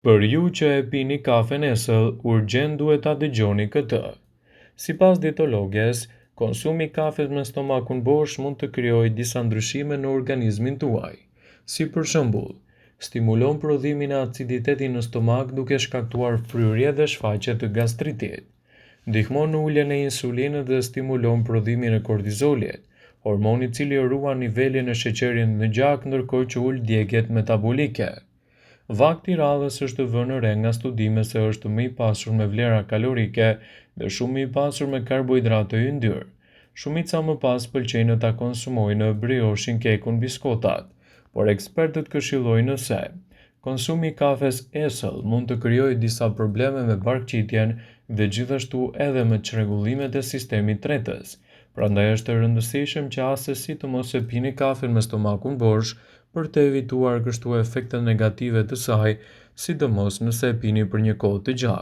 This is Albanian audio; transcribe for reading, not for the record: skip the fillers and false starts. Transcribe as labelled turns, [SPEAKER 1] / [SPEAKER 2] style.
[SPEAKER 1] Për ju që e pini kafen esëll, urgjent duhet ta dëgjoni këtë. Sipas dietologes, konsumi i kafes me stomakun bosh mund të krijojë disa ndryshime në organizmin tuaj. Si për shembull, stimulon prodhimin e aciditetit në stomak duke shkaktuar fryrje dhe shfaqje të gastritit. Ndihmon në uljen e insulinit dhe stimulon prodhimin e kortizolit, hormoni i cili ruan nivelin e sheqerit në gjak ndërkohë që ul djegjet metabolike. Vakti i radhës është vënë re nga studime se është më i pasur me vlera kalorike dhe shumë më i pasur me karbohidrate të yndyrë. Shumica më pas pëlqejnë ta konsumojnë brioshin, kekun, biskotat, por ekspertët këshillojnë se konsumi i kafes esëll mund të krijojë disa probleme me barkëqitjen dhe gjithashtu edhe me çrregullimet e sistemit tretës. Prandaj është e rëndësishme që asesi të mos e pini kafen me stomakun bosh për të evituar kështu efektet negative të saj, sidomos nëse e pini për një kohë të gjatë.